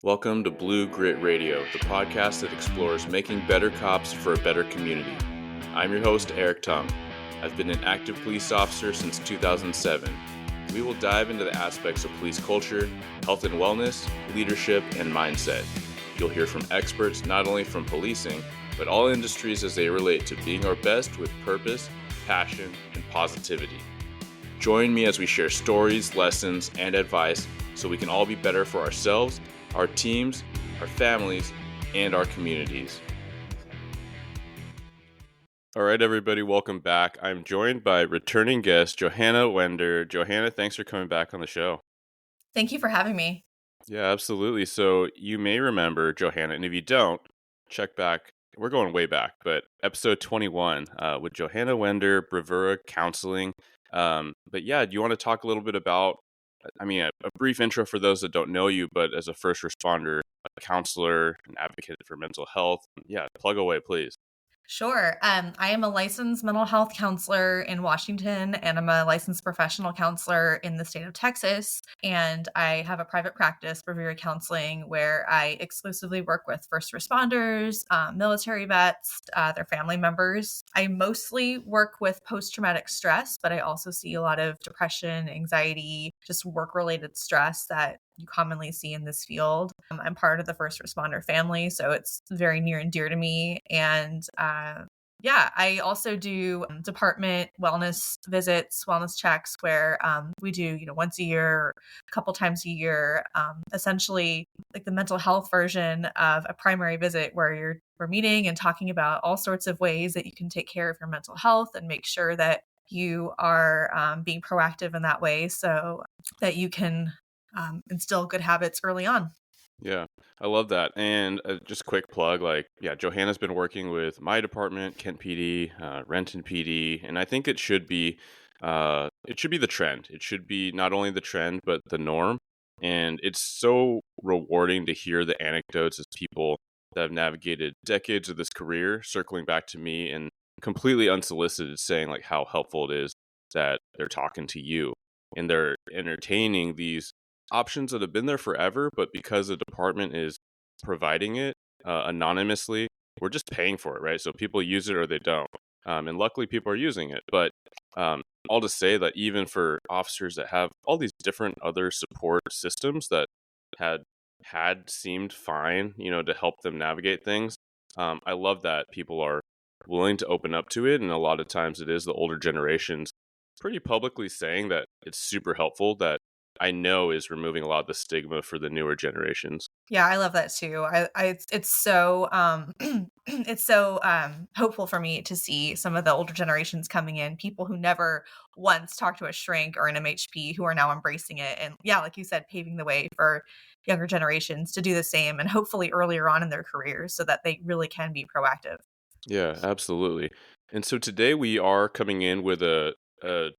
Welcome to Blue Grit Radio, the podcast that explores making better cops for a better community. I'm your host, Eric Tung. I've been an active police officer since 2007. We will dive into the aspects of police culture, health and wellness, leadership, and mindset. You'll hear from experts not only from policing, but all industries as they relate to being our best with purpose, passion, and positivity. Join me as we share stories, lessons, and advice so we can all be better for ourselves, our teams, our families, and our communities. All right, everybody, welcome back. I'm joined by returning guest, Johanna Wender. Johanna, thanks for coming back on the show. Thank you for having me. Yeah, absolutely. So you may remember Johanna, and if you don't, check back. We're going way back, but episode 21 with Johanna Wender, Bravura Counseling. But yeah, do you want to talk a little bit about, a brief intro for those that don't know you, but as a first responder, a counselor, an advocate for mental health. Yeah, plug away, please. Sure. I am a licensed mental health counselor in Washington, and I'm a licensed professional counselor in the state of Texas. And I have a private practice, Bravura Counseling, where I exclusively work with first responders, military vets, their family members. I mostly work with post-traumatic stress, but I also see a lot of depression, anxiety, just work-related stress that you commonly see in this field. I'm part of the first responder family, so it's very near and dear to me. And I also do department wellness visits, wellness checks, where we do, once a year, or a couple times a year, essentially like the mental health version of a primary visit where we're meeting and talking about all sorts of ways that you can take care of your mental health and make sure that you are being proactive in that way so that you can instill good habits early on. Yeah, I love that. And just quick plug, Johanna's been working with my department, Kent PD, Renton PD, and I think it should be the trend. It should be not only the trend, but the norm. And it's so rewarding to hear the anecdotes of people that have navigated decades of this career circling back to me and completely unsolicited saying like how helpful it is that they're talking to you and they're entertaining these options that have been there forever, but because the department is providing it anonymously, we're just paying for it, right? So people use it or they don't. And luckily people are using it. But all to say that even for officers that have all these different other support systems that had seemed fine, to help them navigate things, I love that people are willing to open up to it. And a lot of times it is the older generations pretty publicly saying that it's super helpful, that I know is removing a lot of the stigma for the newer generations. Yeah, I love that too. It's so it's so hopeful for me to see some of the older generations coming in, people who never once talked to a shrink or an MHP who are now embracing it, and yeah, like you said, paving the way for younger generations to do the same, and hopefully earlier on in their careers so that they really can be proactive. Yeah, absolutely. And so today we are coming in with a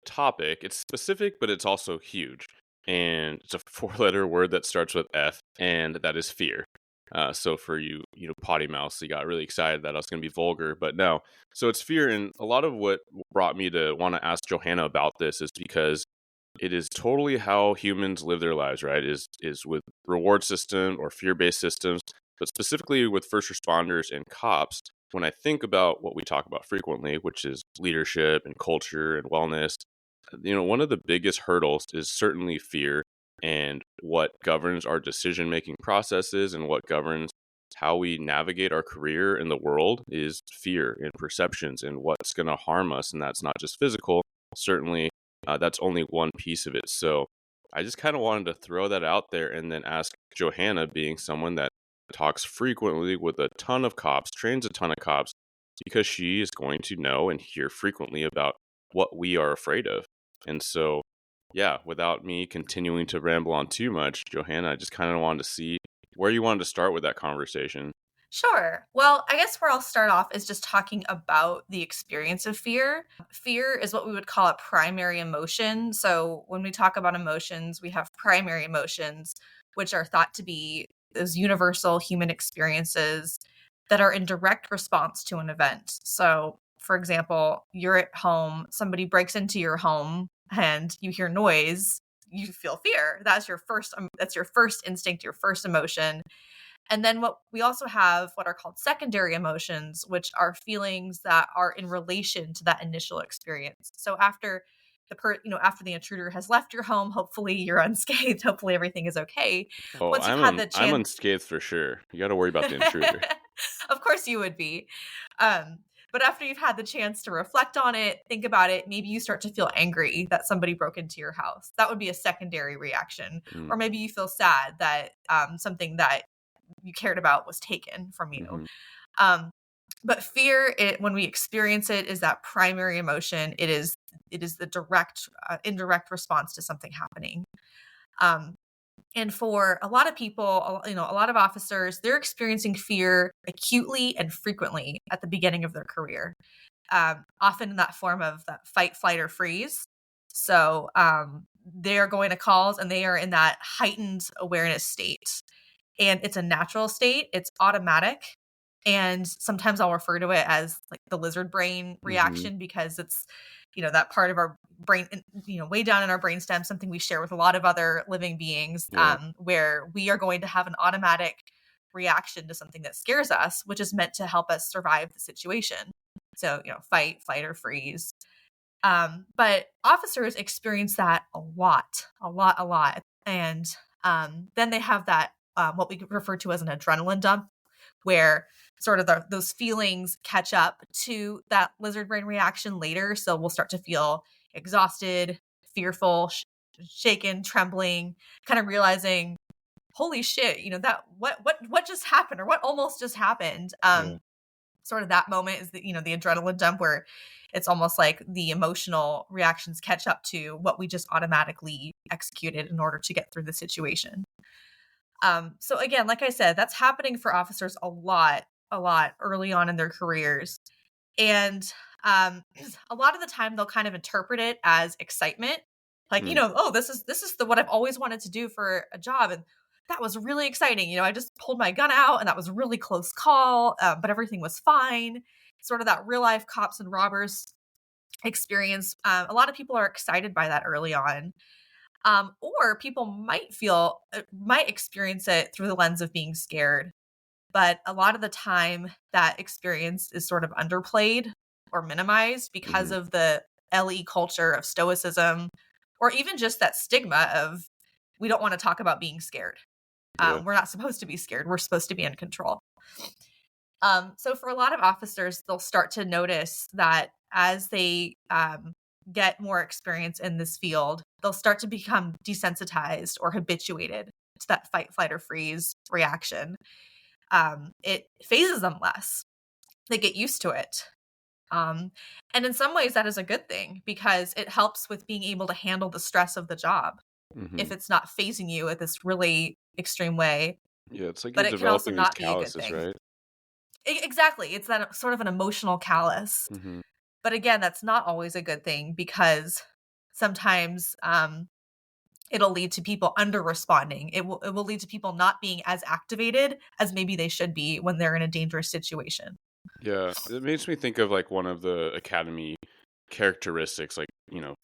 topic. It's specific, but it's also huge. And it's a four-letter word that starts with F, and that is fear. So for you, potty mouths, you got really excited that I was going to be vulgar, but no. So it's fear, and a lot of what brought me to want to ask Johanna about this is because it is totally how humans live their lives, right? Is with reward system or fear-based systems, but specifically with first responders and cops. When I think about what we talk about frequently, which is leadership and culture and wellness, one of the biggest hurdles is certainly fear, and what governs our decision-making processes and what governs how we navigate our career in the world is fear and perceptions and what's going to harm us. And that's not just physical. Certainly, that's only one piece of it. So I just kind of wanted to throw that out there and then ask Johanna, being someone that talks frequently with a ton of cops, trains a ton of cops, because she is going to know and hear frequently about what we are afraid of. And so, yeah, without me continuing to ramble on too much, Johanna, I just kind of wanted to see where you wanted to start with that conversation. Sure. Well, I guess where I'll start off is just talking about the experience of fear. Fear is what we would call a primary emotion. So when we talk about emotions, we have primary emotions, which are thought to be those universal human experiences that are in direct response to an event. So, for example, you're at home, somebody breaks into your home and you hear noise. you feel fear. That's your first instinct, your first emotion. And then what we also have what are called secondary emotions, which are feelings that are in relation to that initial experience. So after after the intruder has left your home, hopefully you're unscathed, hopefully everything is okay. Oh, Once you've had the I'm chance unscathed for sure. You got to worry about the intruder. Of course you would be. Um, but after you've had the chance to reflect on it, think about it, maybe you start to feel angry that somebody broke into your house. That would be a secondary reaction. Mm, Or maybe you feel sad that something that you cared about was taken from you. mhm. Um, but fear, when we experience it, is that primary emotion. It is the direct, indirect response to something happening. Um, and for a lot of people, a lot of officers, they're experiencing fear acutely and frequently at the beginning of their career, often in that form of that fight, flight, or freeze. So they are going to calls and they are in that heightened awareness state. And it's a natural state, it's automatic. And sometimes I'll refer to it as like the lizard brain Mhm. reaction because it's, that part of our brain, way down in our brainstem, something we share with a lot of other living beings, Yeah. where we are going to have an automatic reaction to something that scares us, which is meant to help us survive the situation. So, fight, flight, or freeze. But officers experience that a lot, a lot, a lot. And then they have that, what we refer to as an adrenaline dump, where sort of those feelings catch up to that lizard brain reaction later. So we'll start to feel exhausted, fearful, shaken, trembling, kind of realizing, holy shit, that what just happened or what almost just happened. Yeah. Sort of that moment is the adrenaline dump where it's almost like the emotional reactions catch up to what we just automatically executed in order to get through the situation. So again, like I said, that's happening for officers a lot early on in their careers. And um, a lot of the time they'll kind of interpret it as excitement. Like, Mm, oh, this is the what I've always wanted to do for a job. And that was really exciting. I just pulled my gun out and that was a really close call, but everything was fine. Sort of that real life cops and robbers experience. A lot of people are excited by that early on. Or people might experience it through the lens of being scared. But a lot of the time, that experience is sort of underplayed or minimized because mhm. of the LE culture of stoicism, or even just that stigma of we don't want to talk about being scared. Yeah. We're not supposed to be scared. We're supposed to be in control. So for a lot of officers, they'll start to notice that as they get more experience in this field, they'll start to become desensitized or habituated to that fight, flight, or freeze reaction. It phases them less. They get used to it. And in some ways, that is a good thing because it helps with being able to handle the stress of the job Mhm. if it's not phasing you at this really extreme way. Yeah, it's like But you're it can also developing these not be a good calluses, thing. right? Exactly. It's that sort of an emotional callus. Mhm. But again, that's not always a good thing because sometimes it'll lead to people under responding. It will lead to people not being as activated as maybe they should be when they're in a dangerous situation. Yeah, it makes me think of like one of the academy characteristics, like,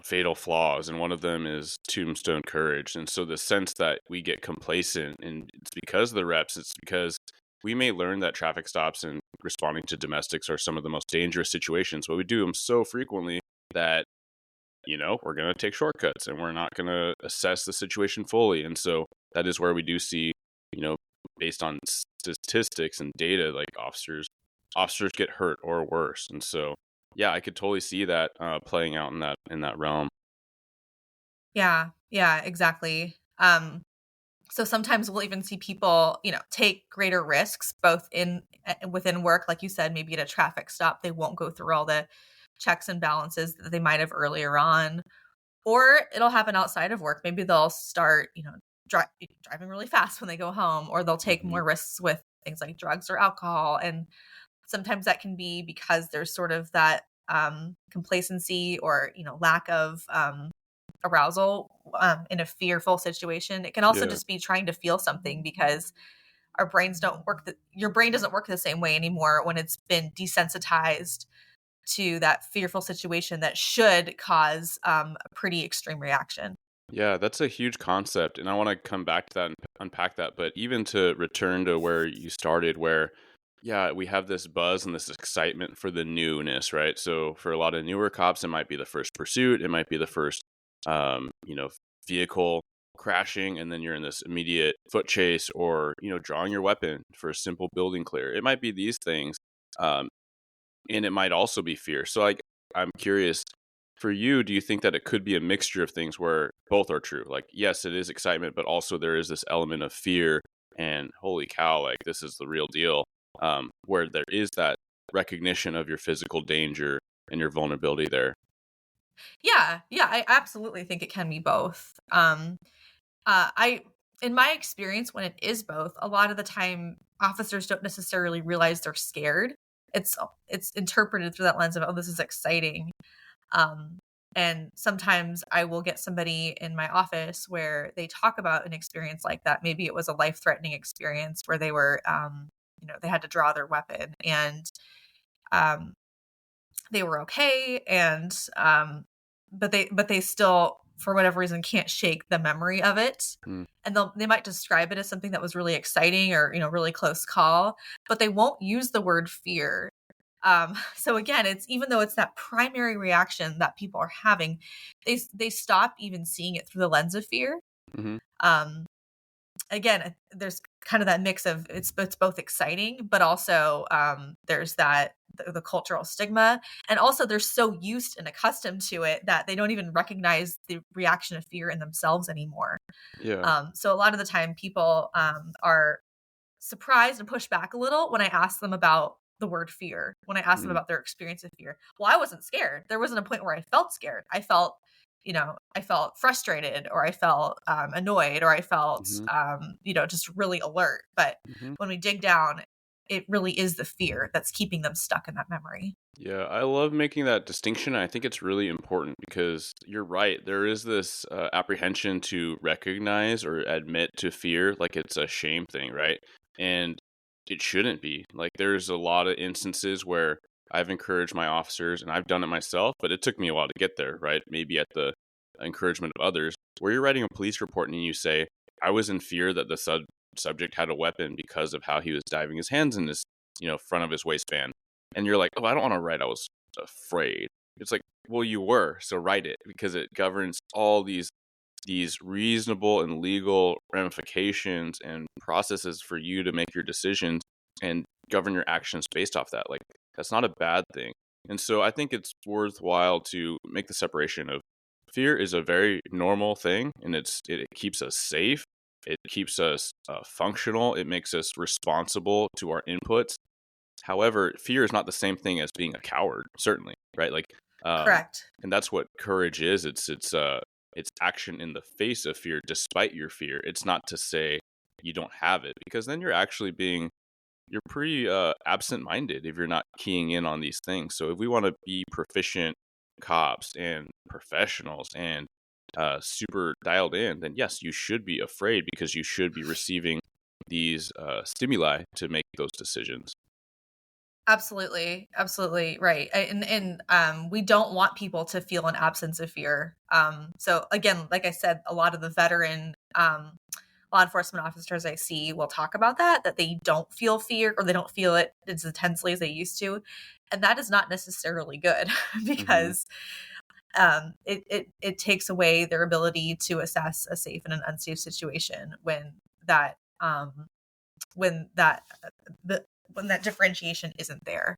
fatal flaws, and one of them is tombstone courage. And so the sense that we get complacent, and it's because of the reps, it's because we may learn that traffic stops and responding to domestics are some of the most dangerous situations, but we do them so frequently that we're going to take shortcuts and we're not going to assess the situation fully. And so that is where we do see, you know, based on statistics and data, like officers get hurt or worse. And so, yeah, I could totally see that playing out in that realm. Yeah, yeah, exactly. So sometimes we'll even see people, take greater risks both within work, like you said, maybe at a traffic stop, they won't go through all the checks and balances that they might have earlier on, or it'll happen outside of work. Maybe they'll start, driving really fast when they go home, or they'll take Hmm. more risks with things like drugs or alcohol. And sometimes that can be because there's sort of that complacency or, lack of arousal in a fearful situation. It can also Yeah, just be trying to feel something because our brains don't work. Your brain doesn't work the same way anymore when it's been desensitized to that fearful situation that should cause a pretty extreme reaction. Yeah, that's a huge concept, and I want to come back to that and unpack that. But even to return to where you started, where yeah, we have this buzz and this excitement for the newness, right? So for a lot of newer cops, it might be the first pursuit, it might be the first, you know, vehicle crashing, and then you're in this immediate foot chase, or drawing your weapon for a simple building clear. It might be these things, um, and it might also be fear. So I'm curious, for you, do you think that it could be a mixture of things where both are true? Like, yes, it is excitement, but also there is this element of fear and holy cow, like this is the real deal. Where there is that recognition of your physical danger and your vulnerability there. Yeah, yeah, I absolutely think it can be both. I in my experience, when it is both, a lot of the time officers don't necessarily realize they're scared. It's interpreted through that lens of, oh, this is exciting. Um, and sometimes I will get somebody in my office where they talk about an experience like that. Maybe it was a life-threatening experience where they were, they had to draw their weapon, and um, they were okay, and but they still, for whatever reason, can't shake the memory of it. Mm, And they might describe it as something that was really exciting, or really close call, but they won't use the word fear. So again, it's, even though it's that primary reaction that people are having, they stop even seeing it through the lens of fear. hmm Um, Again, there's kind of that mix of, it's both exciting, but also there's that the cultural stigma, and also they're so used and accustomed to it that they don't even recognize the reaction of fear in themselves anymore. Yeah. So a lot of the time, people are surprised and push back a little when I ask them about the word fear, when I ask them Mm-hmm. about their experience of fear. Well, I wasn't scared. There wasn't a point where I felt scared. I felt frustrated, or I felt annoyed, or I felt, hmm just really alert. But hmm when we dig down, it really is the fear that's keeping them stuck in that memory. Yeah, I love making that distinction. I think it's really important because you're right. There is this apprehension to recognize or admit to fear like it's a shame thing, right? And it shouldn't be. Like, there's a lot of instances where I've encouraged my officers, and I've done it myself, but it took me a while to get there, right? Maybe at the encouragement of others, where you're writing a police report and you say, I was in fear that the subject had a weapon because of how he was diving his hands in his, front of his waistband, and you're like, "Oh, I don't want to write I was afraid." It's like, "Well, you were, so write it because it governs all these reasonable and legal ramifications and processes for you to make your decisions and govern your actions based off that." Like, that's not a bad thing. And so I think it's worthwhile to make the separation of fear is a very normal thing, and it keeps us safe. It keeps us functional. It makes us responsible to our inputs. However, fear is not the same thing as being a coward, certainly, right? Like, um, Correct. and that's what courage is. It's action in the face of fear, despite your fear. It's not to say you don't have it, because then you're pretty absent-minded if you're not keying in on these things. So if we want to be proficient cops and professionals and super dialed in, then yes, you should be afraid because you should be receiving these stimuli to make those decisions. Absolutely, absolutely right. We don't want people to feel an absence of fear. So again, like I said, a lot of the veteran law enforcement officers I see will talk about that they don't feel fear, or they don't feel it as intensely as they used to, and that is not necessarily good hmm because it takes away their ability to assess a safe and an unsafe situation that um, when that the when that differentiation isn't there.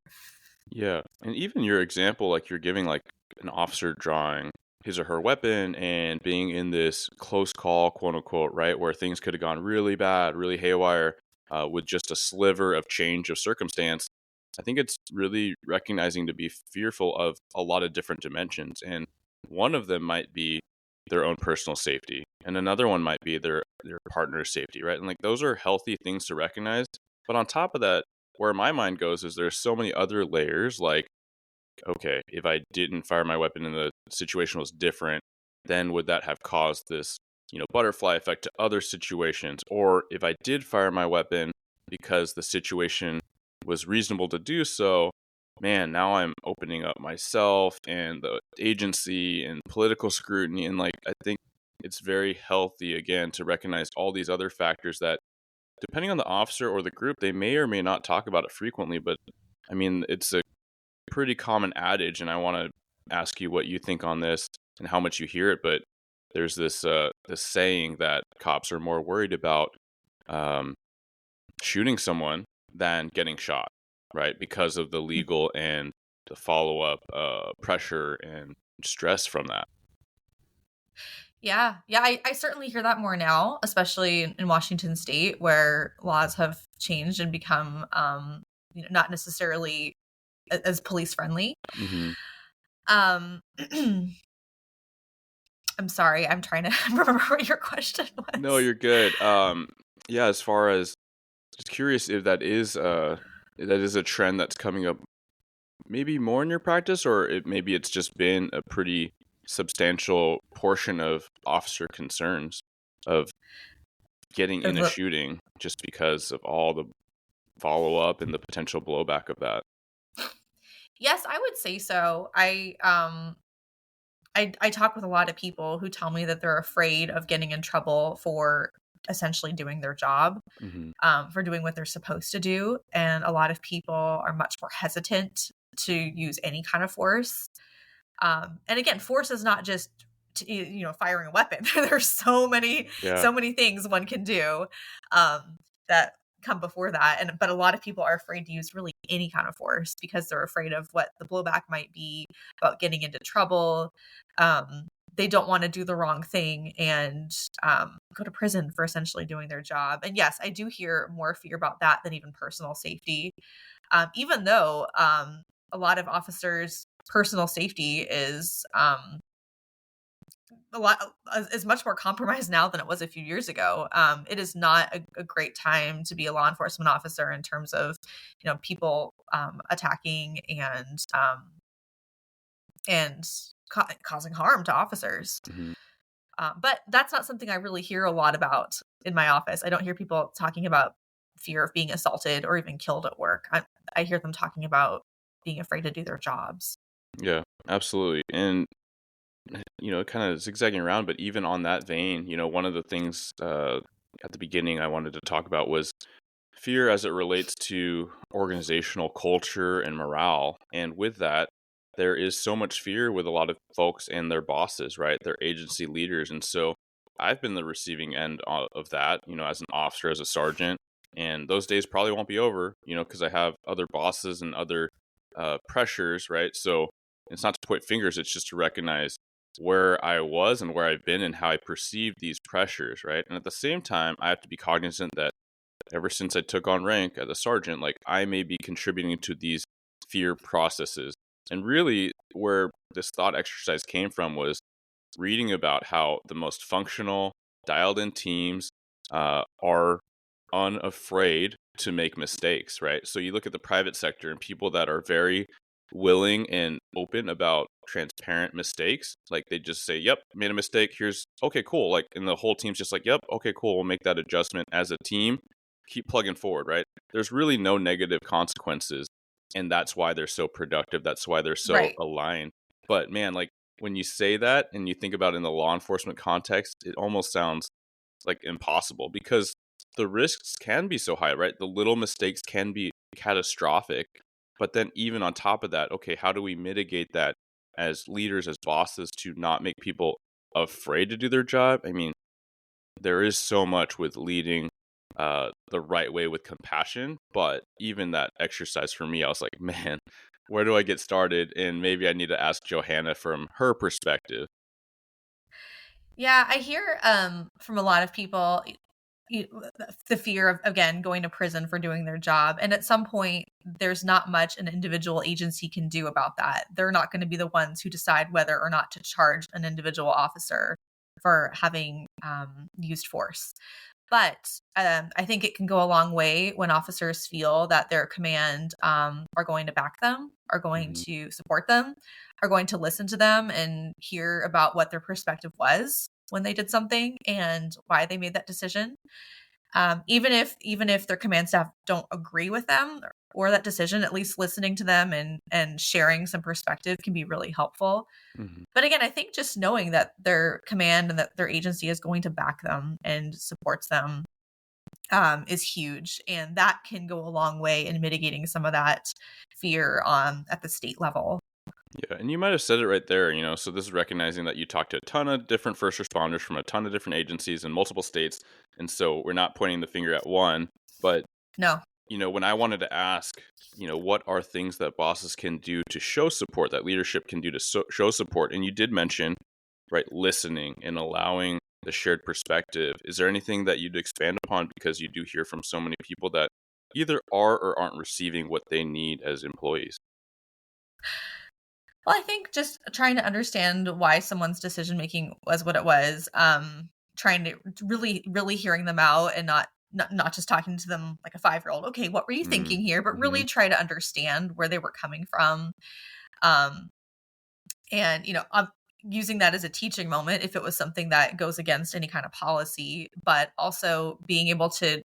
Yeah, and even your example, like you're giving, like an officer drawing his or her weapon and being in this close call, quote unquote, right, where things could have gone really bad, really haywire, with just a sliver of change of circumstance. I think it's really recognizing to be fearful of a lot of different dimensions, and one of them might be their own personal safety, and another one might be their partner's safety, right? And like those are healthy things to recognize. But on top of that, where my mind goes is there's so many other layers. Like, okay, if I didn't fire my weapon and the situation was different, then would that have caused this, butterfly effect to other situations? Or if I did fire my weapon because the situation was reasonable to do so, man, now I'm opening up myself and the agency and political scrutiny. And like, I think it's very healthy, again, to recognize all these other factors that, depending on the officer or the group, they may or may not talk about it frequently. But I mean, it's a pretty common adage, and I want to ask you what you think on this and how much you hear it. But there's this saying that cops are more worried about um, shooting someone than getting shot, right? Because of the legal and the follow up pressure and stress from that. Yeah. Yeah. I certainly hear that more now, especially in Washington state where laws have changed and become, not necessarily as police friendly. Hmm. Um, I'm sorry. I'm trying to remember what your question No, was. you're good. Yeah, as far as, just curious if that is a trend that's coming up maybe more in your practice, or maybe it's just been a pretty substantial portion of officer concerns of getting in a The, shooting just because of all the follow up and the potential blowback of that. yes, I would say so. I talk with a lot of people who tell me that they're afraid of getting in trouble for essentially doing their job, Hmm. for doing what they're supposed to do. And a lot of people are much more hesitant to use any kind of force. And again, force is not just firing a weapon. There's Yeah. so many things one can do um, that come before that. And but a lot of people are afraid to use really any kind of force because they're afraid of what the blowback might be, about getting into trouble. They don't want to do the wrong thing and go to prison for essentially doing their job. And yes, I do hear more fear about that than even personal safety. Even though a lot of officers' personal safety is much more compromised now than it was a few years ago. It is not a great time to be a law enforcement officer in terms of people attacking and causing harm to officers. Hmm. But that's not something I really hear a lot about in my office. I don't hear people talking about fear of being assaulted or even killed at work. I hear them talking about being afraid to do their jobs. Yeah, absolutely. And kind of zigzagging around, but even on that vein, one of the things at the beginning I wanted to talk about was fear as it relates to organizational culture and morale. And with that, there is so much fear with a lot of folks and their bosses, right? Their agency leaders. And so I've been the receiving end of that, as an officer, as a sergeant. And those days probably won't be over, because I have other bosses and other pressures, right? So it's not to point fingers, it's just to recognize where I was and where I've been and how I perceive these pressures, right? And at the same time, I have to be cognizant that ever since I took on rank as a sergeant, like I may be contributing to these fear processes. And really, where this thought exercise came from was reading about how the most functional, dialed in teams are unafraid to make mistakes, right? So you look at the private sector and people that are very willing and open about transparent mistakes. Like they just say, yep, made a mistake. Here's, okay, cool. Like, and the whole team's just like, yep, okay, cool. We'll make that adjustment as a team. Keep plugging forward, right? There's really no negative consequences. And that's why they're so productive. That's why they're so Right. aligned. But man, like when you say that and you think about it in the law enforcement context, it almost sounds like impossible because the risks can be so high, right? The little mistakes can be catastrophic. But then, even on top of that, okay, how do we mitigate that as leaders, as bosses, to not make people afraid to do their job? I mean, there is so much with leading the right way with compassion. But even that exercise for me, I was like, man, where do I get started? And maybe I need to ask Johanna from her perspective. Yeah, I hear from a lot of people you, the fear of again going to prison for doing their job, and at some point there's not much an individual agency can do about that. They're not going to be the ones who decide whether or not to charge an individual officer for having used force. But I think it can go a long way when officers feel that their command are going to back them, are going Hmm. to support them, are going to listen to them and hear about what their perspective was when they did something and why they made that decision. Even if their command staff don't agree with them or that decision, at least listening to them and sharing some perspective can be really helpful. Hmm. But again, I think just knowing that their command and that their agency is going to back them and supports them is huge. And that can go a long way in mitigating some of that fear at the state level. Yeah, and you might have said it right there, so this is recognizing that you talked to a ton of different first responders from a ton of different agencies in multiple states. And so we're not pointing the finger at one, but No. when I wanted to ask, what are things that bosses can do to show support, that leadership can do to show support? And you did mention, right, listening and allowing the shared perspective. Is there anything that you'd expand upon, because you do hear from so many people that either are or aren't receiving what they need as employees? Well, I think just trying to understand why someone's decision making was what it was. Trying to really hearing them out and not just talking to them like a 5-year-old. Okay, what were you thinking here? But Mm-hmm. really try to understand where they were coming from. Um, and using that as a teaching moment if it was something that goes against any kind of policy, but also being able to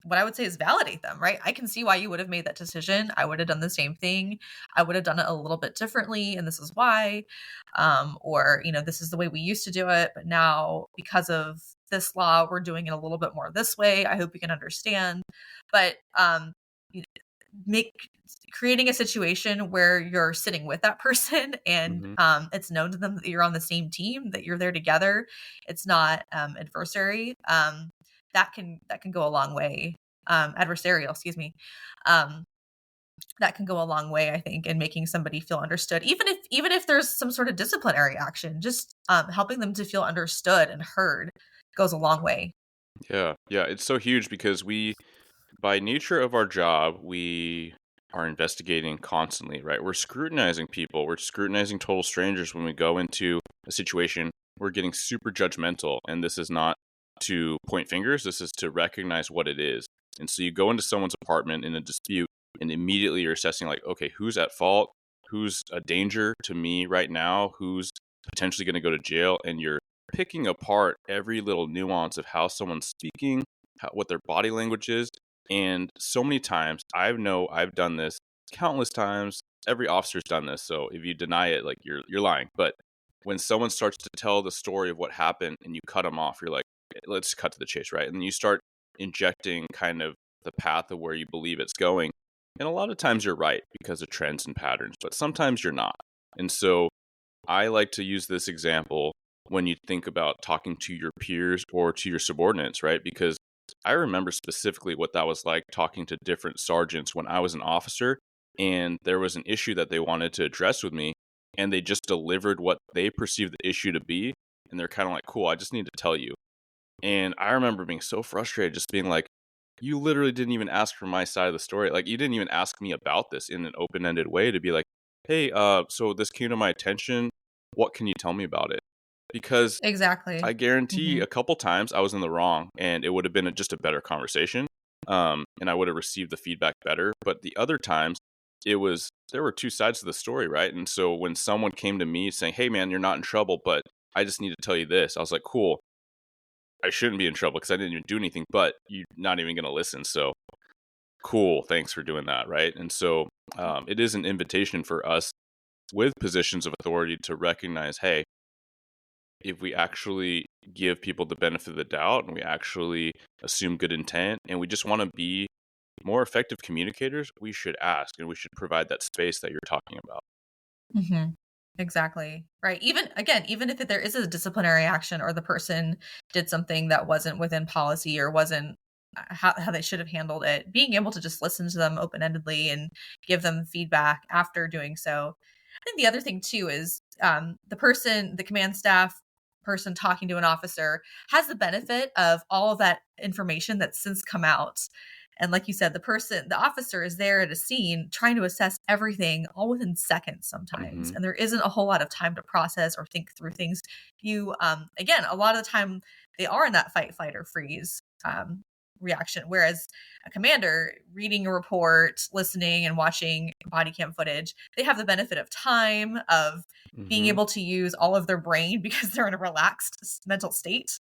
what I would say is validate them, right? I can see why you would have made that decision. I would have done the same thing. I would have done it a little bit differently, and this is why. Or, this is the way we used to do it, but now because of this law, we're doing it a little bit more this way. I hope you can understand. But you know, make creating a situation where you're sitting with that person and Mm-hmm. it's known to them that you're on the same team, that you're there together. It's not adversary. That can go a long way. Adversarial, excuse me. Um, that can go a long way, I think, in making somebody feel understood. Even if there's some sort of disciplinary action, just helping them to feel understood and heard goes a long way. Yeah, yeah, it's so huge because by nature of our job, we are investigating constantly, right? We're scrutinizing people. We're scrutinizing total strangers when we go into a situation. We're getting super judgmental. And this is not to point fingers, this is to recognize what it is. And so you go into someone's apartment in a dispute, and immediately you're assessing, like, okay, who's at fault? Who's a danger to me right now? Who's potentially going to go to jail? And you're picking apart every little nuance of how someone's speaking, what their body language is. And so many times, I've done this countless times. Every officer's done this. So if you deny it, like, you're lying. But when someone starts to tell the story of what happened and you cut them off, you're like, let's cut to the chase, right? And then you start injecting kind of the path of where you believe it's going. And a lot of times you're right because of trends and patterns, but sometimes you're not. And so I like to use this example when you think about talking to your peers or to your subordinates, right? Because I remember specifically what that was like, talking to different sergeants when I was an officer, and there was an issue that they wanted to address with me, and they just delivered what they perceived the issue to be. And they're kind of like, cool, I just need to tell you. And I remember being so frustrated, just being like, you literally didn't even ask for my side of the story. Like, you didn't even ask me about this in an open-ended way to be like, hey, so this came to my attention. What can you tell me about it? Because Exactly. I guarantee Hmm. a couple times I was in the wrong, and it would have been just a better conversation. And I would have received the feedback better. But the other times, there were two sides to the story, right? And so when someone came to me saying, hey, man, you're not in trouble, but I just need to tell you this, I was like, cool, I shouldn't be in trouble because I didn't even do anything, but you're not even going to listen. So cool, thanks for doing that, right? And so it is an invitation for us with positions of authority to recognize, hey, if we actually give people the benefit of the doubt and we actually assume good intent and we just want to be more effective communicators, we should ask and we should provide that space that you're talking about. Hmm. Exactly. Right. Even if there is a disciplinary action or the person did something that wasn't within policy or wasn't how they should have handled it, being able to just listen to them open-endedly and give them feedback after doing so. I think the other thing too is the command staff person talking to an officer has the benefit of all of that information that's since come out. And like you said, the officer is there at a scene trying to assess everything all within seconds sometimes. Hmm. And there isn't a whole lot of time to process or think through things. Again, a lot of the time they are in that fight, flight, or freeze, reaction. Whereas a commander reading a report, listening and watching body cam footage, they have the benefit of time, of being Hmm. able to use all of their brain because they're in a relaxed mental state.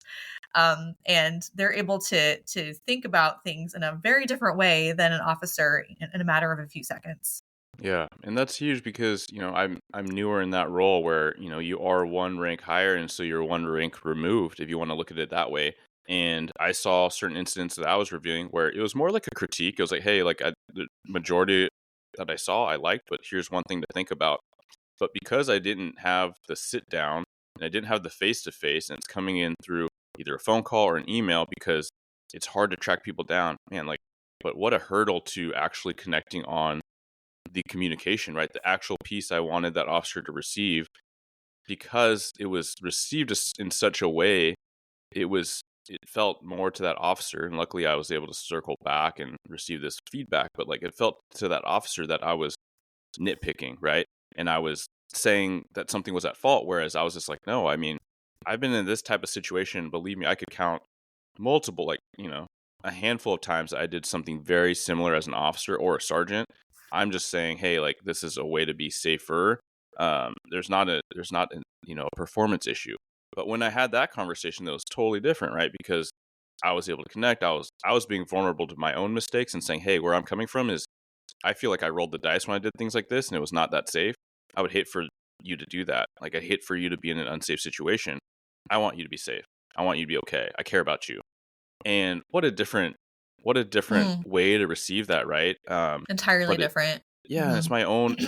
And they're able to think about things in a very different way than an officer in a matter of a few seconds. Yeah, and that's huge because, I'm newer in that role where, you are one rank higher and so you're one rank removed if you want to look at it that way. And I saw certain incidents that I was reviewing where it was more like a critique. It was like, hey, the majority that I saw I liked, but here's one thing to think about. But because I didn't have the sit down and I didn't have the face to face, and it's coming in through either a phone call or an email because it's hard to track people down, man, but what a hurdle to actually connecting on the communication, right? The actual piece I wanted that officer to receive, because it was received in such a way, it felt more to that officer. And luckily I was able to circle back and receive this feedback, but like it felt to that officer that I was nitpicking, right? And I was saying that something was at fault, whereas I was just like, no, I mean, I've been in this type of situation. Believe me, I could count multiple, a handful of times that I did something very similar as an officer or a sergeant. I'm just saying, hey, like this is a way to be safer. There's not a performance issue. But when I had that conversation, that was totally different, right? Because I was able to connect. I was being vulnerable to my own mistakes and saying, hey, where I'm coming from is I feel like I rolled the dice when I did things like this and it was not that safe. I would hate for you to do that. Like, I hate for you to be in an unsafe situation. I want you to be safe. I want you to be okay. I care about you. And what a different Mm, way to receive that, right? entirely But different. yeah, Hmm. it's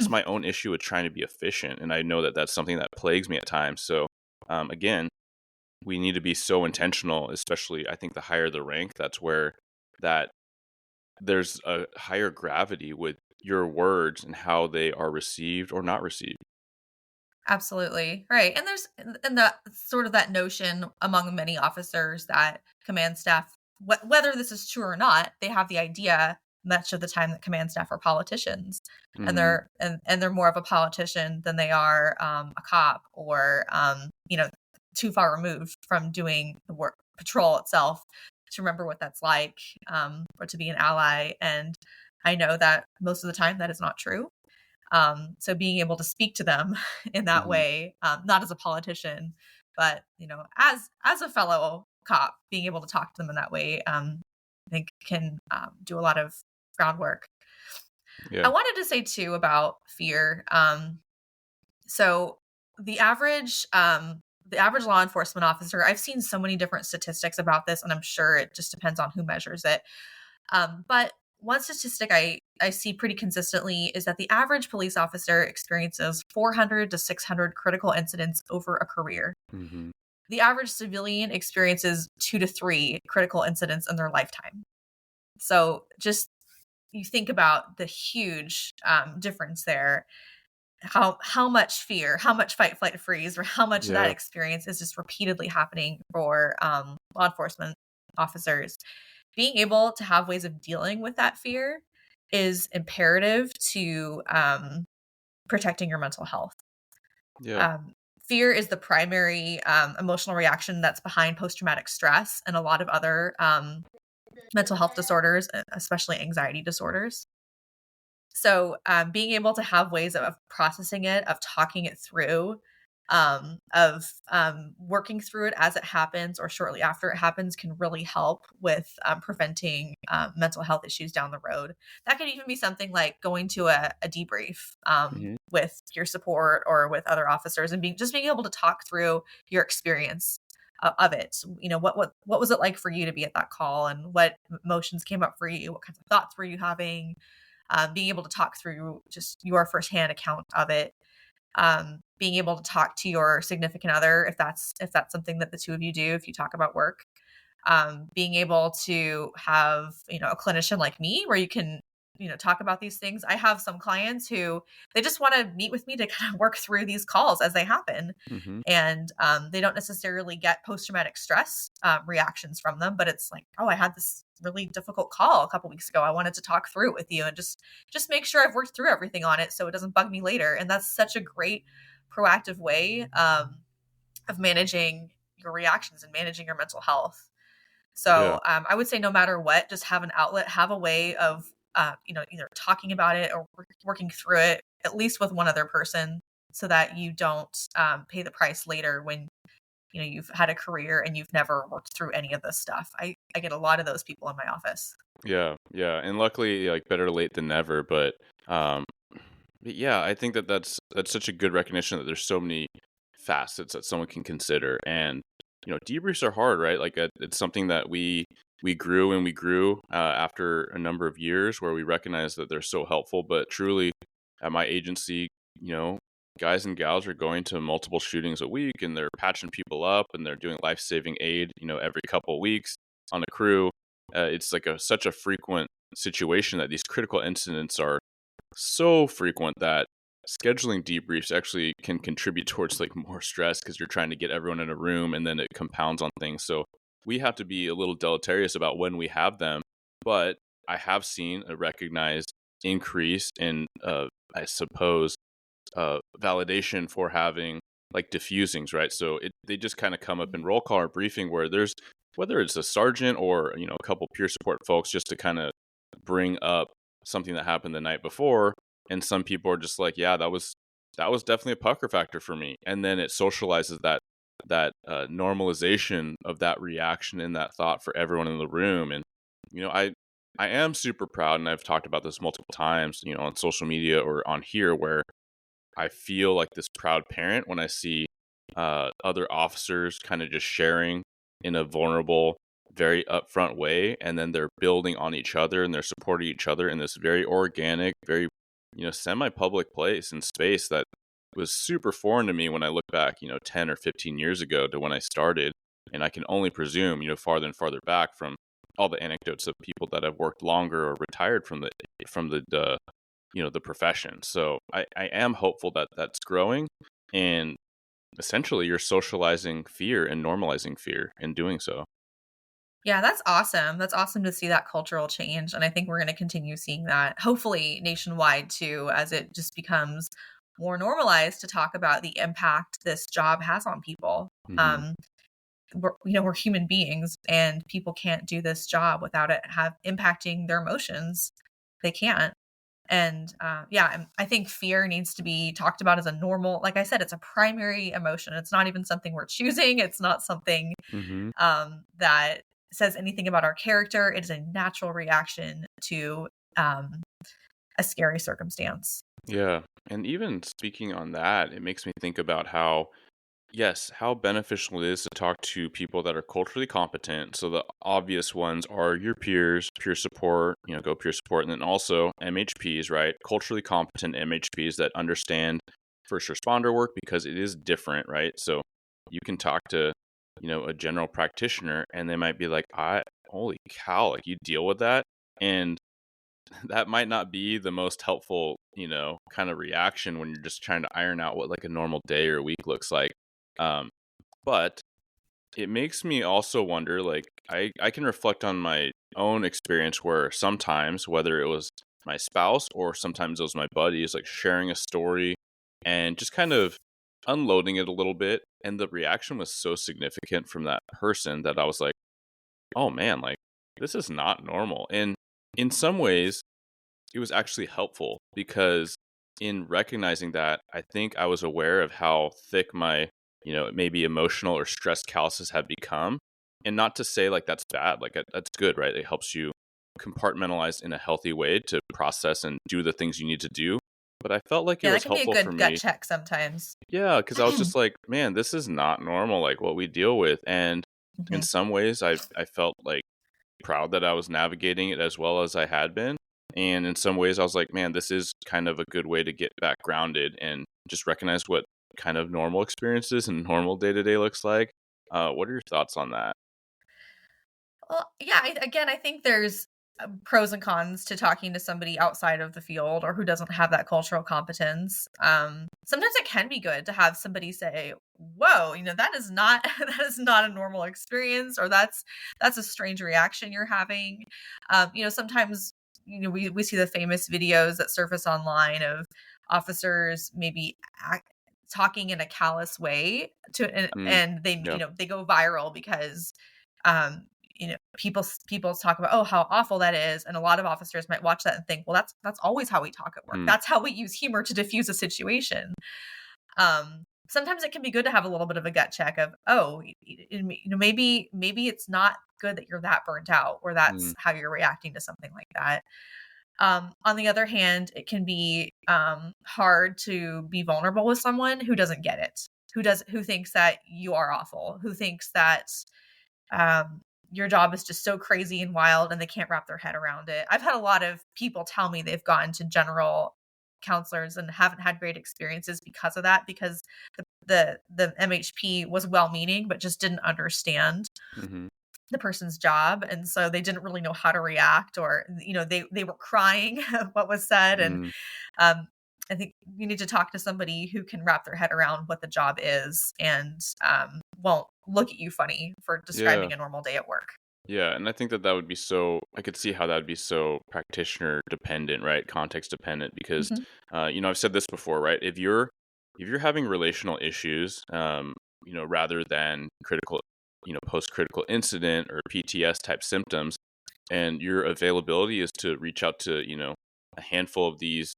my own issue with trying to be efficient, and I know that that's something that plagues me at times. So, again, we need to be so intentional, especially I think the higher the rank, that's where that there's a higher gravity with your words and how they are received or not received. Absolutely. Right. And there's and the sort of that notion among many officers that command staff, whether this is true or not, they have the idea much of the time that command staff are politicians, and Hmm. they're more of a politician than they are a cop, or too far removed from doing the work patrol itself to remember what that's like, or to be an ally. And I know that most of the time that is not true. So being able to speak to them in that Hmm. way, not as a politician, but as a fellow cop, being able to talk to them in that way, I think can do a lot of groundwork. I Yeah. wanted to say too about fear. So the average the average law enforcement officer, I've seen so many different statistics about this, and I'm sure it just depends on who measures it. But one statistic I see pretty consistently is that the average police officer experiences 400 to 600 critical incidents over a career. Hmm. The average civilian experiences 2 to 3 critical incidents in their lifetime. So just you think about the huge difference there. How much fear, how much fight, flight, freeze, or how much of that Yeah. experience is just repeatedly happening for law enforcement officers. Being able to have ways of dealing with that fear is imperative to protecting your mental health. Yeah. Um, Fear is the primary emotional reaction that's behind post traumatic stress and a lot of other mental health disorders, especially anxiety disorders. So, being able to have ways of processing it, of talking it through, of working through it as it happens or shortly after it happens can really help with preventing mental health issues down the road. That could even be something like going to a debrief Hmm. with your support or with other officers, and being able to talk through your experience of it. What was it like for you to be at that call, and what emotions came up for you? What kinds of thoughts were you having? Being able to talk through just your firsthand account of it, being able to talk to your significant other if that's something that the two of you do, if you talk about work, being able to have a clinician like me where you can talk about these things. I have some clients who they just want to meet with me to kind of work through these calls as they happen, Hmm. and they don't necessarily get post-traumatic stress reactions from them, but it's like, oh, I had this really difficult call a couple weeks ago, I wanted to talk through it with you and just make sure I've worked through everything on it so it doesn't bug me later. And that's such a great proactive way of managing your reactions and managing your mental health. Yeah. So I would say no matter what, just have an outlet, have a way of, either talking about it or working through it, at least with one other person, so that you don't pay the price later when, you've had a career and you've never worked through any of this stuff. I get a lot of those people in my office. Yeah, yeah, and luckily, like, better late than never, um, but yeah, I think that that's such a good recognition that there's so many facets that someone can consider, and, debriefs are hard, right? Like, it's something that we grew and we grew, after a number of years where we recognize that they're so helpful, but truly, at my agency, you know, guys and gals are going to multiple shootings a week, and they're patching people up, and they're doing life-saving aid, every couple weeks on a crew. It's like such a frequent situation that these critical incidents are so frequent that scheduling debriefs actually can contribute towards like more stress because you're trying to get everyone in a room and then it compounds on things. So we have to be a little deleterious about when we have them. But I have seen a recognized increase in, I suppose, validation for having like diffusings, right? So they just kind of come up in roll call or briefing where there's, whether it's a sergeant or a couple peer support folks, just to kind of bring up something that happened the night before, and some people are just like, yeah, that was definitely a pucker factor for me, and then it socializes that normalization of that reaction and that thought for everyone in the room. And I am super proud, and I've talked about this multiple times, on social media or on here, where I feel like this proud parent when I see other officers kind of just sharing in a vulnerable, very upfront way, and then they're building on each other and they're supporting each other in this very organic, very semi-public place and space that was super foreign to me when I look back, 10 or 15 years ago to when I started, and I can only presume, farther and farther back from all the anecdotes of people that have worked longer or retired from the profession. So I am hopeful that that's growing, and essentially you're socializing fear and normalizing fear in doing so. Yeah, that's awesome. That's awesome to see that cultural change. And I think we're going to continue seeing that, hopefully nationwide too, as it just becomes more normalized to talk about the impact this job has on people. Hmm. Um, we're human beings, and people can't do this job without it have impacting their emotions. They can't. And I think fear needs to be talked about as a normal, like I said, it's a primary emotion. It's not even something we're choosing. It's not something Hmm. that says anything about our character. It is a natural reaction to um, a scary circumstance. Yeah. And even speaking on that, it makes me think about how, yes, how beneficial it is to talk to people that are culturally competent. So the obvious ones are your peers, peer support, go peer support, and then also MHPs, right? Culturally competent MHPs that understand first responder work because it is different, right? So you can talk to, a general practitioner and they might be like, holy cow, like you deal with that. And that might not be the most helpful, kind of reaction when you're just trying to iron out what like a normal day or week looks like. Um, but it makes me also wonder, like, I can reflect on my own experience where sometimes, whether it was my spouse or sometimes it was my buddies, like sharing a story and just kind of unloading it a little bit. And the reaction was so significant from that person that I was like, oh man, like, this is not normal. And in some ways, it was actually helpful because in recognizing that, I think I was aware of how thick my, maybe emotional or stress calluses had become. And not to say like that's bad, like that's good, right? It helps you compartmentalize in a healthy way to process and do the things you need to do. But I felt like it Yeah, that was can be a helpful for good gut me. check sometimes. Yeah, because I was just like, man, this is not normal, like what we deal with. And in Mhm. some ways, I felt like proud that I was navigating it as well as I had been. And in some ways, I was like, man, this is kind of a good way to get back grounded and just recognize what kind of normal experiences and normal day to day looks like. What are your thoughts on that? Well, yeah, again, I think there's pros and cons to talking to somebody outside of the field or who doesn't have that cultural competence. Sometimes it can be good to have somebody say, "Whoa, that is not that is not a normal experience," or that's a strange reaction you're having. Sometimes we see the famous videos that surface online of officers maybe talking in a callous way to, and, Mm, and they yep. they go viral because um people talk about, oh, how awful that is, and a lot of officers might watch that and think, well, that's always how we talk at work. Mm, That's how we use humor to diffuse a situation. Sometimes it can be good to have a little bit of a gut check of, oh, maybe it's not good that you're that burnt out, or that's mm, how you're reacting to something like that. On the other hand, it can be hard to be vulnerable with someone who doesn't get it, who thinks that you are awful, who thinks that your job is just so crazy and wild, and they can't wrap their head around it. I've had a lot of people tell me they've gone to general counselors and haven't had great experiences because of that, because the MHP was well-meaning but just didn't understand mhm, the person's job, and so they didn't really know how to react, or they were crying at what was said. And mm, um I think you need to talk to somebody who can wrap their head around what the job is, and won't look at you funny for yeah. describing a normal day at work. Yeah, and I think that that would be so. I could see how that would be so practitioner dependent, right? Context dependent, because Mhm. I've said this before, right? If you're having relational issues, rather than critical, post critical incident or PTS type symptoms, and your availability is to reach out to a handful of these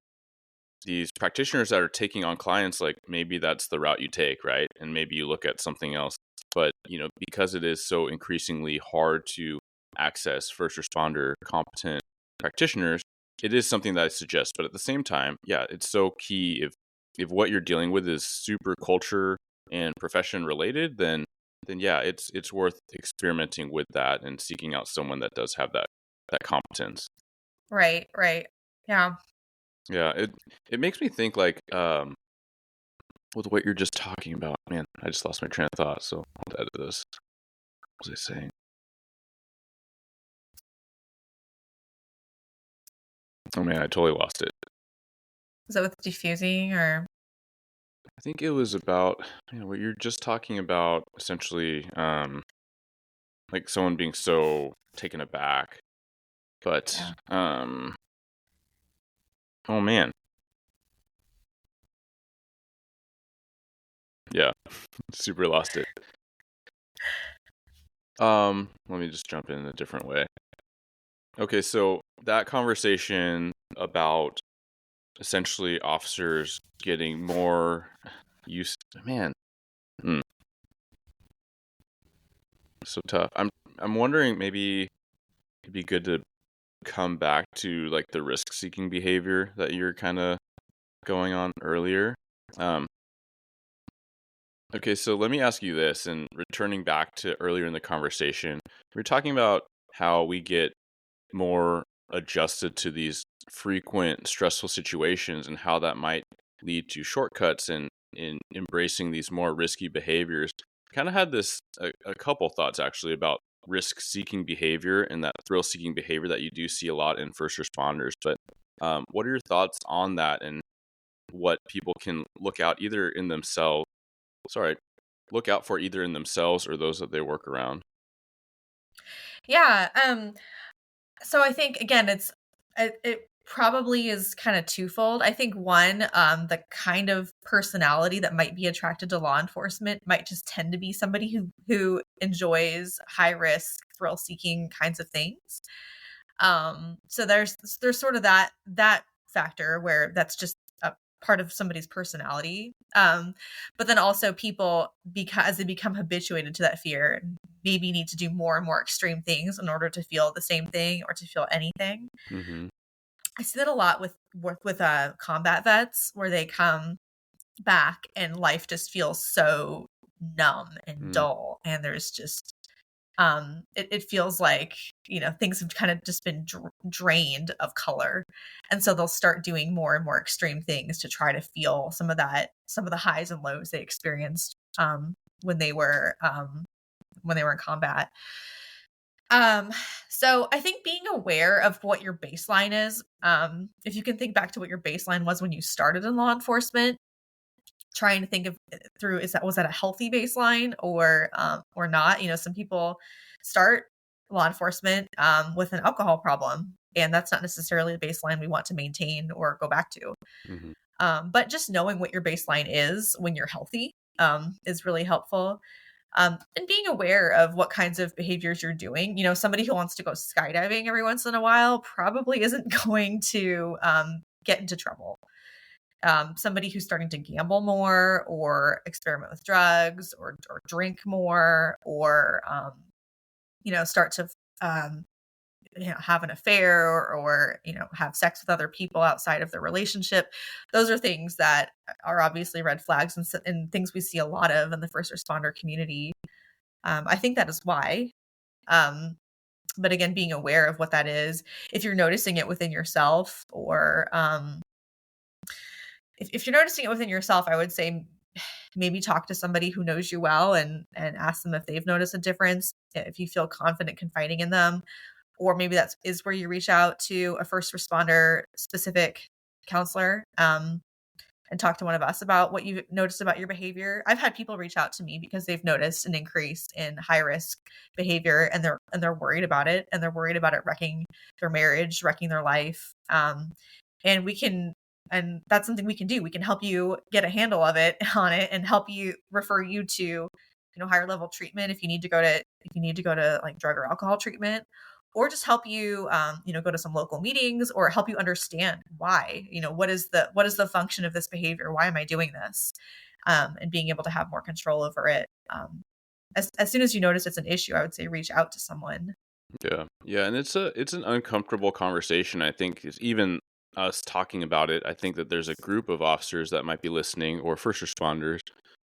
practitioners that are taking on clients, like maybe that's the route you take, right? And maybe you look at something else. But, because it is so increasingly hard to access first responder competent practitioners, it is something that I suggest. But at the same time, yeah, it's so key if what you're dealing with is super culture and profession related, then yeah, it's worth experimenting with that and seeking out someone that does have that competence. Right. Yeah. Yeah, it makes me think like with what you're just talking about, man, I just lost my train of thought, so I'll edit this. What was I saying? Oh man, I totally lost it. Is that with diffusing, or I think it was about what you're just talking about, essentially, like someone being so taken aback. But yeah. oh man, yeah, super lost it. Let me just jump in a different way. Okay, so that conversation about essentially officers getting more used, man, hmm, so tough. I'm wondering, maybe it'd be good to come back to like the risk seeking behavior that you're kind of going on earlier. Um, okay, so let me ask you this, and returning back to earlier in the conversation, we were talking about how we get more adjusted to these frequent stressful situations and how that might lead to shortcuts and in embracing these more risky behaviors. Kind of had this a couple thoughts actually about risk seeking behavior and that thrill seeking behavior that you do see a lot in first responders. But what are your thoughts on that, and what people can look out for either in themselves or those that they work around? Yeah. So I think, again, it probably is kind of twofold. I think one, the kind of personality that might be attracted to law enforcement might just tend to be somebody who enjoys high risk, thrill seeking kinds of things. So there's sort of that factor where that's just a part of somebody's personality. But then also people, because they become habituated to that fear, maybe need to do more and more extreme things in order to feel the same thing or to feel anything. Mm-hmm. I see that a lot with combat vets, where they come back and life just feels so numb and Mm, dull, and there's just it feels like things have kind of just been drained of color, and so they'll start doing more and more extreme things to try to feel some of the highs and lows they experienced when they were in combat. um so I think being aware of what your baseline is, if you can think back to what your baseline was when you started in law enforcement, trying to think of through, was that a healthy baseline or not. Some people start law enforcement with an alcohol problem, and that's not necessarily the baseline we want to maintain or go back to. mm-hmm. But just knowing what your baseline is when you're healthy is really helpful. And being aware of what kinds of behaviors you're doing. Somebody who wants to go skydiving every once in a while probably isn't going to get into trouble. Somebody who's starting to gamble more or experiment with drugs or drink more or start to have an affair or have sex with other people outside of the relationship. Those are things that are obviously red flags and things we see a lot of in the first responder community. I think that is why. But again, being aware of what that is, if you're noticing it within yourself or if you're noticing it within yourself, I would say maybe talk to somebody who knows you well and ask them if they've noticed a difference, if you feel confident confiding in them. Or maybe that is where you reach out to a first responder specific counselor and talk to one of us about what you've noticed about your behavior. I've had people reach out to me because they've noticed an increase in high risk behavior and they're worried about it, and they're worried about it wrecking their marriage, wrecking their life. And that's something we can do. We can help you get a handle of it on it and help you refer you to higher level treatment if you need to go to like drug or alcohol treatment, or just help you go to some local meetings or help you understand why, what is the function of this behavior, why am I doing this, and being able to have more control over it. As soon as you notice it's an issue, I would say reach out to someone. Yeah, and it's an uncomfortable conversation. I think it's even us talking about it. I think that there's a group of officers that might be listening, or first responders,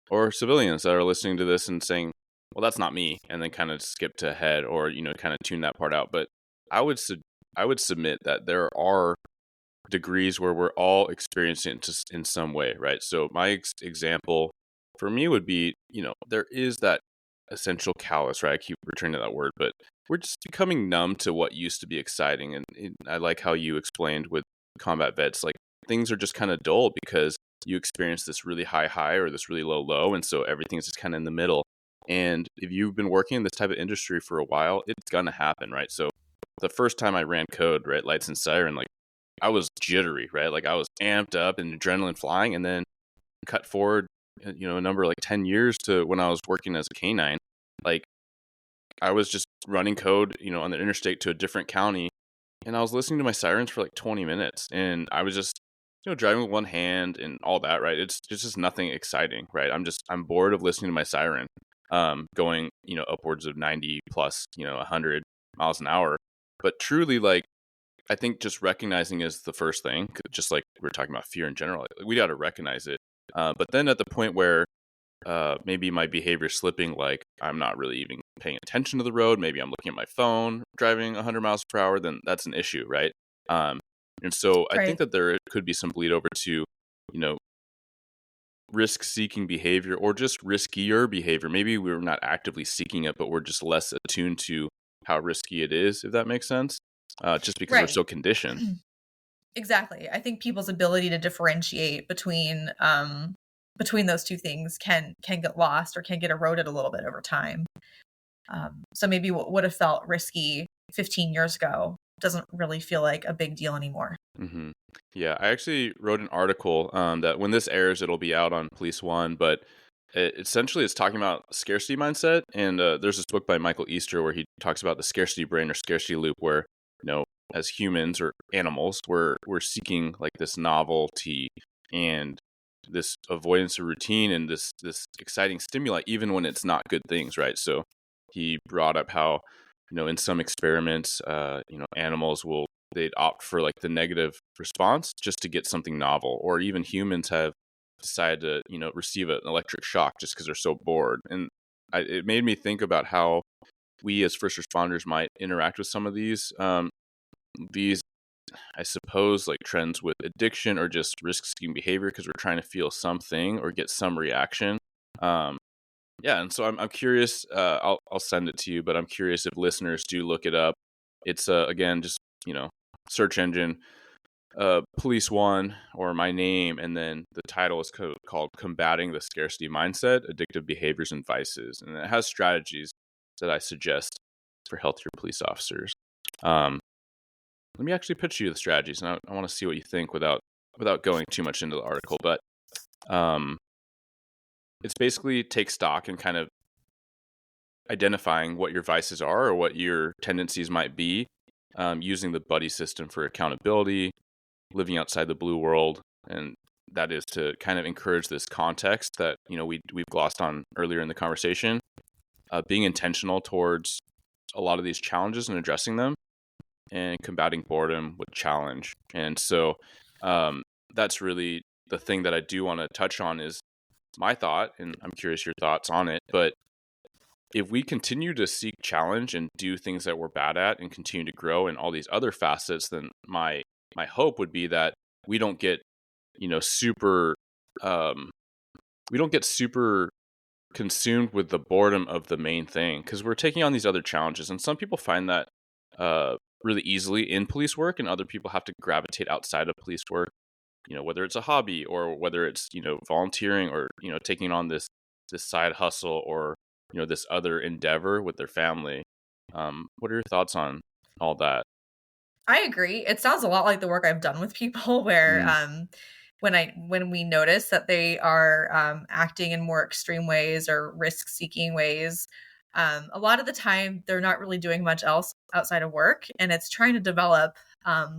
or civilians that are listening to this and saying, "Well, that's not me," and then kind of skip to ahead, or kind of tune that part out. But I would I would submit that there are degrees where we're all experiencing it in some way, right? So my example for me would be, there is that essential callous, right? I keep returning to that word, but we're just becoming numb to what used to be exciting. And I like how you explained with combat vets, like things are just kind of dull because you experience this really high or this really low. And so everything's just kind of in the middle. And if you've been working in this type of industry for a while, it's going to happen, right? So the first time I ran code, right, lights and siren, like I was jittery, right? Like I was amped up and adrenaline flying, and then cut forward, a number like 10 years to when I was working as a canine. Like I was just running code, on the interstate to a different county, and I was listening to my sirens for like 20 minutes, and I was just, driving with one hand and all that, right? It's just nothing exciting, right? I'm bored of listening to my siren, going, upwards of 90 plus, 100 miles an hour. But truly, like, I think just recognizing is the first thing, just like we're talking about fear in general. Like, we got to recognize it. But then at the point where maybe my behavior is slipping, like I'm not really even paying attention to the road, maybe I'm looking at my phone driving 100 miles per hour, then that's an issue, right? And so I think Right. that there could be some bleed over to, you know, risk seeking behavior or just riskier behavior. Maybe we're not actively seeking it, but we're just less attuned to how risky it is, if that makes sense. Just because we're so Right. conditioned. Exactly. I think people's ability to differentiate between those two things can get lost or can get eroded a little bit over time. So maybe what would have felt risky 15 years ago doesn't really feel like a big deal anymore. hmm Yeah, I actually wrote an article that when this airs, it'll be out on Police One, but essentially it's talking about scarcity mindset. And there's this book by Michael Easter where he talks about the scarcity brain or scarcity loop, where as humans or animals, we're seeking like this novelty and this avoidance of routine and this exciting stimuli, even when it's not good things, right? So he brought up how in some experiments, animals will they'd opt for like the negative response just to get something novel, or even humans have decided to receive an electric shock just because they're so bored. And it made me think about how we as first responders might interact with some of these I suppose like trends with addiction or just risk seeking behavior because we're trying to feel something or get some reaction. um yeah, and so I'm curious. I'll send it to you, but I'm curious if listeners do look it up. It's again just search engine, Police One or my name, and then the title is called "Combating the Scarcity Mindset: Addictive Behaviors and Vices," and it has strategies that I suggest for healthier police officers. Um, Let me actually pitch you the strategies, and I want to see what you think without going too much into the article. But um, it's basically take stock and kind of identifying what your vices are or what your tendencies might be, using the buddy system for accountability, living outside the blue world, and that is to kind of encourage this context that we've glossed on earlier in the conversation, being intentional towards a lot of these challenges and addressing them, and combating boredom with challenge. And so that's really the thing that I do want to touch on is my thought, and I'm curious your thoughts on it. But if we continue to seek challenge and do things that we're bad at and continue to grow in all these other facets, then my hope would be that we don't get super we don't get super consumed with the boredom of the main thing, because we're taking on these other challenges, and some people find that really easily in police work, and other people have to gravitate outside of police work, whether it's a hobby or whether it's volunteering or taking on this side hustle or this other endeavor with their family. What are your thoughts on all that? I agree. It sounds a lot like the work I've done with people where Mm, when we notice that they are acting in more extreme ways or risk-seeking ways, a lot of the time they're not really doing much else outside of work, and it's trying to develop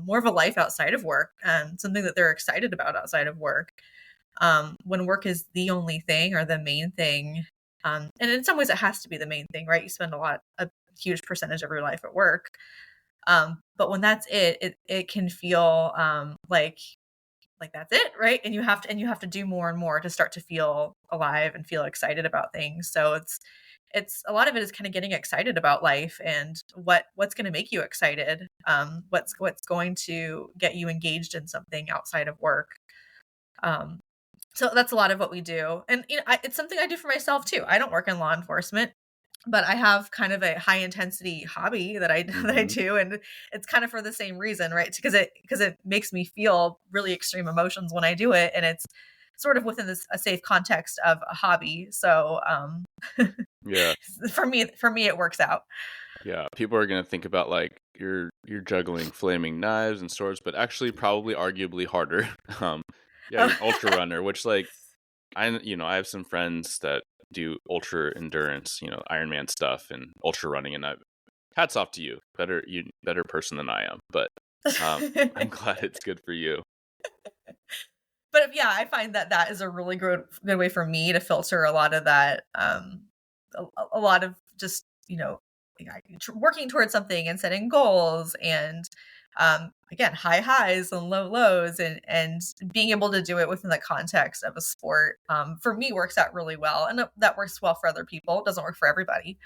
more of a life outside of work, something that they're excited about outside of work. When work is the only thing or the main thing, and in some ways it has to be the main thing, right? You spend a huge percentage of your life at work. But when that's it can feel like that's it, right? And you have to do more and more to start to feel alive and feel excited about things. So it's a lot of it is kind of getting excited about life and what's going to make you excited, what's going to get you engaged in something outside of work. Um, so that's a lot of what we do, and it's something I do for myself too. I don't work in law enforcement, but I have kind of a high intensity hobby that I that I hmm do, and it's kind of for the same reason, right? Because it makes me feel really extreme emotions when I do it, and it's sort of within a safe context of a hobby. So Yeah, for me, it works out. yeah. People are gonna think about like you're juggling flaming knives and swords, but actually probably arguably harder. um, yeah, you're an ultra runner, which like I have some friends that do ultra endurance, Ironman stuff and ultra running, and I hats off to you. Better person than I am, but I'm glad it's good for you. But yeah, I find that that is a really good way for me to filter a lot of that, a lot of just working towards something and setting goals, and again, high highs and low lows, and being able to do it within the context of a sport, for me works out really well, and that works well for other people. It doesn't work for everybody,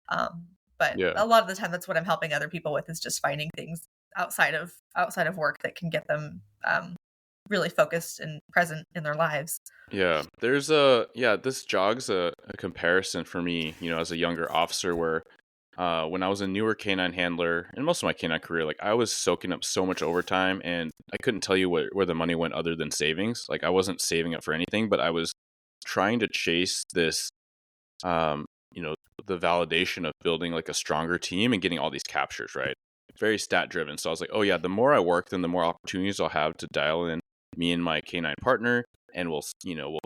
um, but Yeah, a lot of the time that's what I'm helping other people with, is just finding things outside of work that can get them really focused and present in their lives. yeah. This jogs a comparison for me, as a younger officer, where when I was a newer canine handler and most of my canine career, like I was soaking up so much overtime, and I couldn't tell you where the money went other than savings. Like I wasn't saving up for anything, but I was trying to chase this, um, you know, the validation of building like a stronger team and getting all these captures, right? Very stat driven. So I was like, oh yeah, the more I work, then the more opportunities I'll have to dial in me and my canine partner, and we'll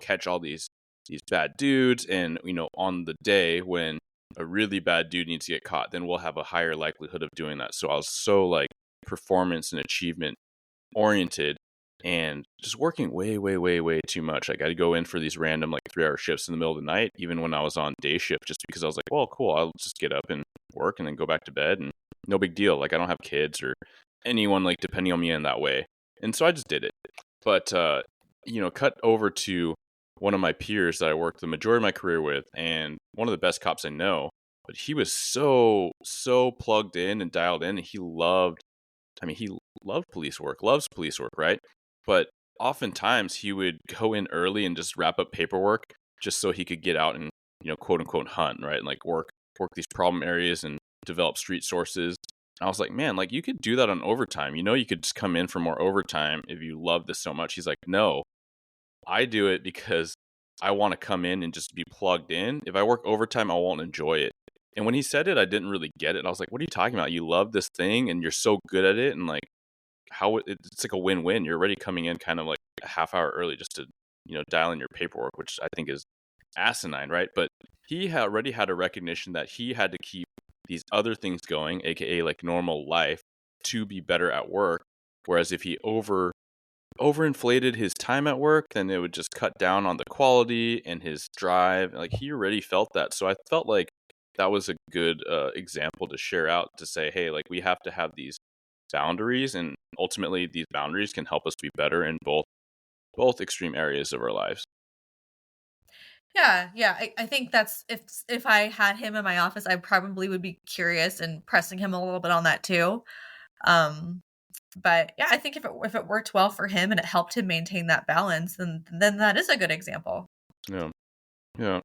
catch all these bad dudes, and on the day when a really bad dude needs to get caught, then we'll have a higher likelihood of doing that. So I was so like performance and achievement oriented, and just working way, way, way, way too much. Like I'd go in for these random like 3 hour shifts in the middle of the night, even when I was on day shift, just because I was like, well, cool, I'll just get up and work and then go back to bed, and no big deal. Like I don't have kids or anyone like depending on me in that way. And so I just did it. But cut over to one of my peers that I worked the majority of my career with, and one of the best cops I know. But he was so plugged in and dialed in, and he loved police work, loves police work, right? But oftentimes he would go in early and just wrap up paperwork just so he could get out and, quote unquote hunt, right? And like work these problem areas and develop street sources. I was like, man, like you could do that on overtime. You could just come in for more overtime if you love this so much. He's like, no, I do it because I want to come in and just be plugged in. If I work overtime, I won't enjoy it. And when he said it, I didn't really get it. I was like, what are you talking about? You love this thing and you're so good at it. And like, it's like a win-win. You're already coming in kind of like a half hour early just to, dial in your paperwork, which I think is asinine, right? But he had already had a recognition that he had to keep these other things going, aka like normal life, to be better at work. Whereas if he overinflated his time at work, then it would just cut down on the quality and his drive. Like he already felt that. So I felt like that was a good example to share out to say, hey, like we have to have these boundaries, and ultimately these boundaries can help us be better in both extreme areas of our lives. Yeah. I think that's if I had him in my office, I probably would be curious and pressing him a little bit on that too. Um, but yeah, I think if it worked well for him and it helped him maintain that balance, then that is a good example. Yeah. Yeah.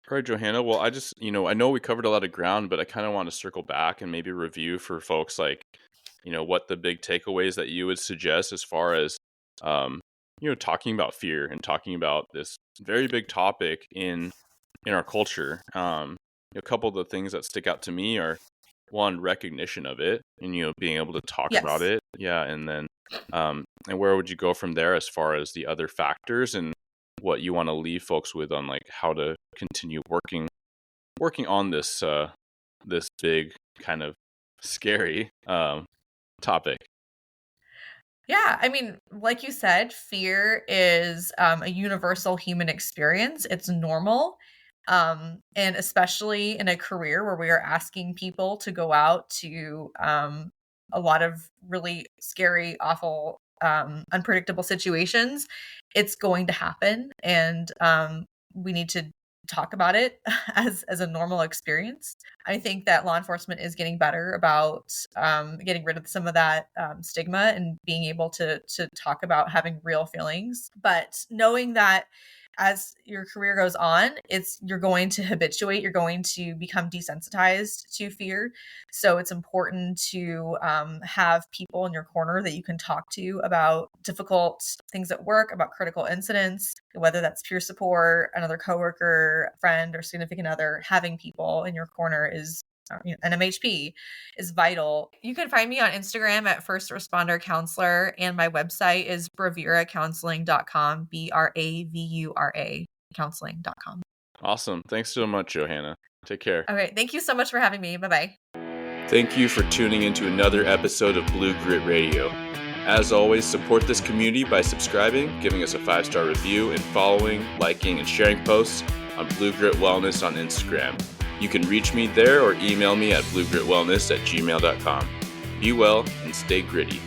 All right, Johanna. Well, I just, I know we covered a lot of ground, but I kind of want to circle back and maybe review for folks like, what the big takeaways that you would suggest as far as, um, talking about fear and talking about this very big topic in our culture. A couple of the things that stick out to me are one, recognition of it, and being able to talk about Yes. it. Yeah, and then and where would you go from there as far as the other factors and what you want to leave folks with on like how to continue working on this big kind of scary topic. Yeah, I mean, like you said, fear is a universal human experience. It's normal. And especially in a career where we are asking people to go out to a lot of really scary, awful, unpredictable situations, it's going to happen. And we need to talk about it as a normal experience. I think that law enforcement is getting better about getting rid of some of that stigma and being able to talk about having real feelings. But knowing that as your career goes on, you're going to habituate, you're going to become desensitized to fear. So it's important to have people in your corner that you can talk to about difficult things at work, about critical incidents, whether that's peer support, another coworker, friend, or significant other. Having people in your corner is an MHP is vital. You can find me on Instagram at First Responder Counselor, and my website is bravuracounseling.com, BRAVURA counseling.com. Awesome. Thanks so much, Johanna. Take care. All right. Thank you so much for having me. Bye-bye. Thank you for tuning into another episode of Blue Grit Radio. As always, support this community by subscribing, giving us a 5-star review, and following, liking, and sharing posts on Blue Grit Wellness on Instagram. You can reach me there or email me at bluegritwellness@gmail.com. Be well and stay gritty.